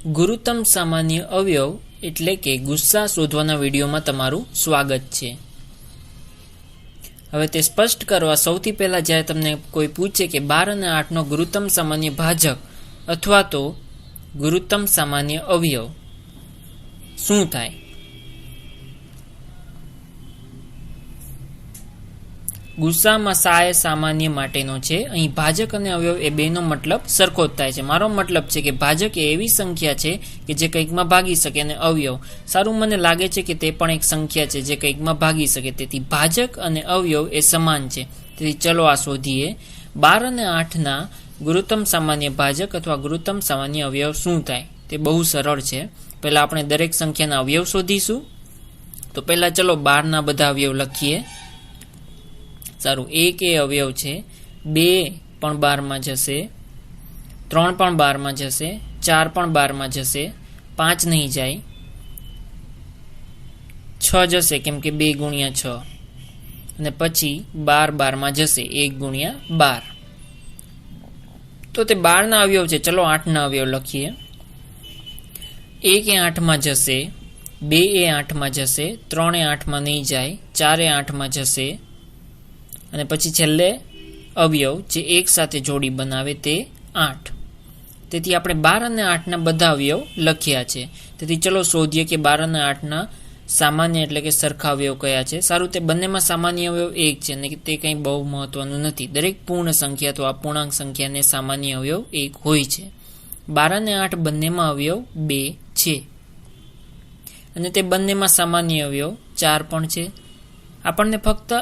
ગુરુત્તમ સામાન્ય અવયવ એટલે કે ગુસ્સા શોધવાના વિડીયોમાં તમારું સ્વાગત છે। હવે તે સ્પષ્ટ કરવા સૌથી પહેલા જ્યારે તમને કોઈ પૂછે કે 12 અને 8નો ગુરુત્તમ સામાન્ય ભાજક અથવા તો ગુરુત્તમ સામાન્ય અવયવ શું થાય? ગુસ્સામાં સા એ સામાન્ય માટેનો છે। અહીં ભાજક અને અવયવ એ બેનો મતલબ સરખો જ થાય છે। મારો મતલબ છે કે ભાજક એ એવી સંખ્યા છે કે જે કંઈકમાં ભાગી શકે, અને અવયવ સારું મને લાગે છે કે તે પણ એક સંખ્યા છે જે કંઈકમાં ભાગી શકે, તેથી ભાજક અને અવયવ એ સમાન છે। તેથી ચલો આ શોધીએ। 12 અને 8ના ગુરુત્તમ સામાન્ય ભાજક અથવા ગુરુત્તમ સામાન્ય અવયવ શું થાય? તે બહુ સરળ છે। પહેલા આપણે દરેક સંખ્યાના અવયવ શોધીશું। તો પહેલા ચલો 12ના બધા અવયવ લખીએ। સારું, 1 એ અવયવ છે, 2 પણ 12માં જશે, 3 પણ 12માં જશે, 4 પણ 12માં જશે, 5 નહીં જાય, 6 જશે કેમ કે 2 ગુણ્યા 6, અને પછી 12 12માં જશે 1 ગુણ્યા 12। તો તે 12ના અવયવ છે। ચલો 8ના અવયવ લખીએ। 1 એ 8માં જશે, 2 એ 8માં જશે, 3 એ 8માં નહીં જાય, 4 એ 8માં જશે, અને પછી છેલ્લે અવયવ જે એક સાથે જોડી બનાવે તે 8। તેથી આપણે 12 અને 8ના બધા અવયવ લખ્યા છે। તેથી ચલો શોધીએ કે 12 અને 8ના સામાન્ય એટલે કે સરખા અવયવ કયા છે। સારું, તે બંનેમાં સામાન્ય અવયવ 1 છે, અને તે કંઈ બહુ મહત્વનું નથી। દરેક પૂર્ણ સંખ્યા તો અપૂર્ણાંક સંખ્યાને સામાન્ય અવયવ 1 હોય છે। 12 અને 8 બંનેમાં અવયવ 2 છે, અને તે બંનેમાં સામાન્ય અવયવ 4 પણ છે। આપણને ફક્ત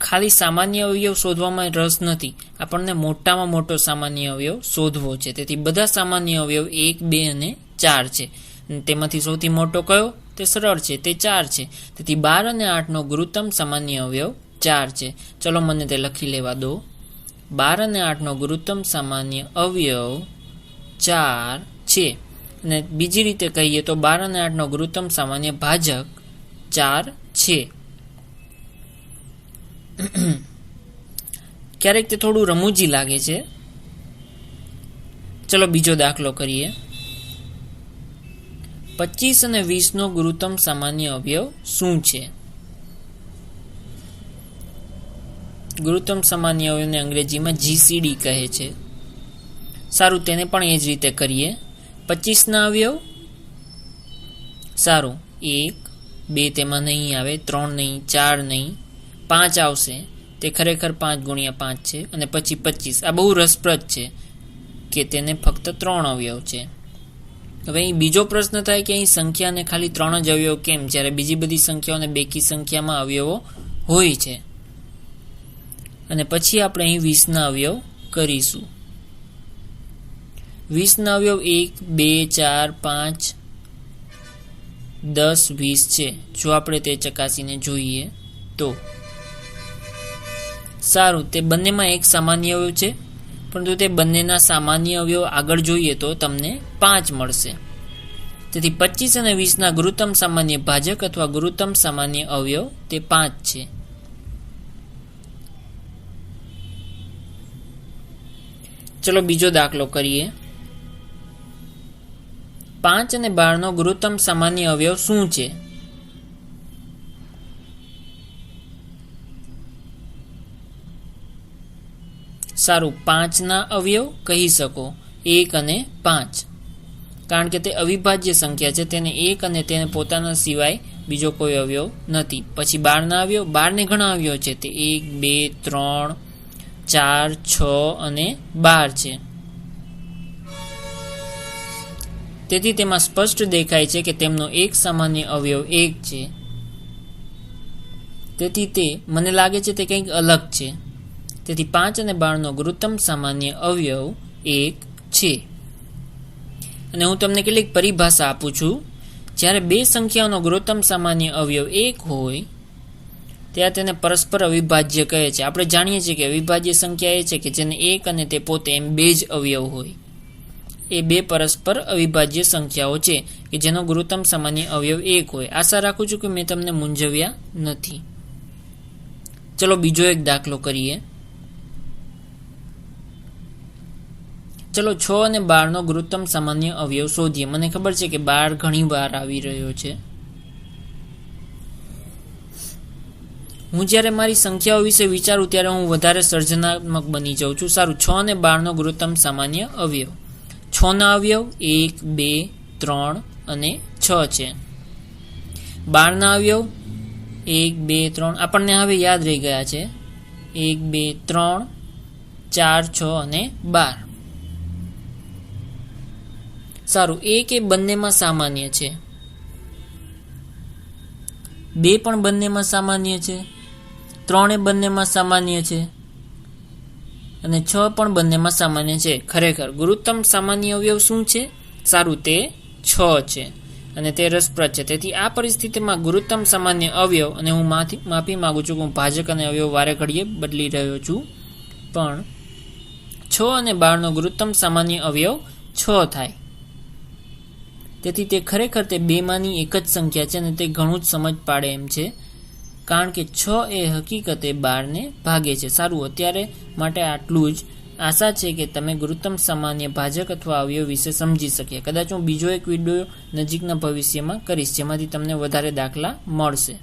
ખાલી સામાન્ય અવયવ શોધવામાં રસ નથી, આપણને મોટામાં મોટો સામાન્ય અવયવ શોધવો છે। તેથી બધા સામાન્ય અવયવ 1, 2 અને 4 છે, અને તેમાંથી સૌથી મોટો કયો? તે સરળ છે, તે 4 છે। તેથી 12 અને 8નો ગુરુત્તમ સામાન્ય અવયવ 4 છે। ચલો મને તે લખી લેવા દો। 12 અને 8નો ગુરુત્તમ સામાન્ય અવયવ 4 છે, અને બીજી રીતે કહીએ તો 12 અને 8નો ગુરુત્તમ સામાન્ય ભાજક 4 છે। ક્યારેક તે થોડું રમૂજી લાગે છે। ચલો બીજો દાખલો કરીએ। 25 અને 20નો ગુરુત્તમ સામાન્ય અવયવ શું છે? ગુરુત્તમ સામાન્ય અવયવને અંગ્રેજીમાં GCD કહે છે। સારું, તેને પણ એ જ રીતે કરીએ। 25ના અવયવ સારું 1, 2 તેમાં નહીં આવે, 3 નહીં, 4 નહીં, 5 આવશે, તે ખરેખર 5 ગુણ્યા 5 છે, અને પછી 25। આ બહુ રસપ્રદ છે કે તેને ફક્ત 3 અવયવ છે। હવે અહીં બીજો પ્રશ્ન થાય કે અહીં સંખ્યાને ખાલી 3 જ અવયવ કેમ, જ્યારે બીજી બધી સંખ્યાઓને બેકી સંખ્યામાં અવયવો હોય છે? અને પછી આપણે અહીં 20ના અવયવ કરીશું। 20ના અવયવ 1, 2, 4, 5, 10, 20 છે। જો આપણે તે ચકાસીને જોઈએ તો સારું, તે બંનેમાં એક સામાન્ય અવયવ છે, પરંતુ તે બંનેના સામાન્ય અવયવ આગળ જોઈએ તો તમને 5 મળશે। તેથી 25 અને 20ના ગુરુત્તમ સામાન્ય ભાજક અથવા ગુરુત્તમ સામાન્ય અવયવ તે 5 છે। ચલો બીજો દાખલો કરીએ। 5 અને 12નો ગુરુત્તમ સામાન્ય અવયવ શું છે? સારું, 5ના અવયવ કહી શકો 1 અને 5, કારણ કે તે અવિભાજ્ય સંખ્યા છે, તેને 1 અને તેને પોતાના સિવાય બીજો કોઈ અવયવ નથી। પછી 12ના અવયવ, 12ને ઘણા અવયવ છે, તે 1, 2, 3, 4, 6 અને 12 છે। તેથી તેમાં સ્પષ્ટ દેખાય છે કે તેમનો એક સામાન્ય અવયવ 1 છે। તેથી તે મને લાગે છે તે કંઈક અલગ છે। તેથી 5 અને 12નો ગુરુત્તમ સામાન્ય અવયવ 1 છે। અને હું તમને કેટલીક પરિભાષા આપું છું। જ્યારે બે સંખ્યાઓનો ગુરુત્તમ સામાન્ય અવયવ 1 હોય ત્યારે તેને પરસ્પર અવિભાજ્ય કહે છે। આપણે જાણીએ છીએ કે અવિભાજ્ય સંખ્યા એ છે કે જેને 1 અને તે પોતે એમ 2 જ અવયવ હોય। એ બે પરસ્પર અવિભાજ્ય સંખ્યાઓ છે કે જેનો ગુરુત્તમ સામાન્ય અવયવ 1 હોય। આશા રાખું છું કે મેં તમને મૂંઝવ્યા નથી। ચલો બીજો એક દાખલો કરીએ। ચલો 6 અને 12નો ગુરુત્તમ સામાન્ય અવયવ શોધીએ. મને ખબર છે કે 12 ઘણી વાર આવી રહ્યો છે. હું જ્યારે મારી સંખ્યાઓ વિશે વિચારું ત્યારે હું વધારે સર્જનાત્મક બની જાઉં છું. સારું, 6 અને 12નો ગુરુત્તમ સામાન્ય અવયવ. 6 ના અવયવ 1, 2, 3 અને 6 છે. 12 ના અવયવ 1, 2, 3 આપણને હવે યાદ રહી ગયા છે. 1, 2, 3, 4, 6 અને 12. સારું, 1 એ બંનેમાં સામાન્ય છે, 2 પણ બંનેમાં સામાન્ય છે, 3 એ બંનેમાં સામાન્ય છે અને 6 પણ બંનેમાં સામાન્ય છે. ખરેખર ગુરુત્તમ સામાન્ય અવયવ શું છે? સારું, તે 6 છે અને તે રસપ્રદ છે. તેથી આ પરિસ્થિતિમાં ગુરુત્તમ સામાન્ય અવયવ, અને હું માફી માંગુ છું કે હું ભાજક અને અવયવ વારે ઘડીએ બદલી રહ્યો છું, પણ 6 અને 12નો ગુરુત્તમ સામાન્ય અવયવ 6 થાય. તેથી તે ખરેખર તે બેમાંની એક જ સંખ્યા છે અને તે ઘણું જ સમજ પાડે એમ છે, કારણ કે 6 એ હકીકતે 12ને ભાગે છે. સારું, અત્યારે માટે આટલું જ. આશા છે કે તમે ગુરુત્તમ સામાન્ય ભાજક અથવા અવયવ વિશે સમજી શક્યા. કદાચ હું બીજો એક વિડીયો નજીકના ભવિષ્યમાં કરીશ જેમાંથી તમને વધારે દાખલા મળશે.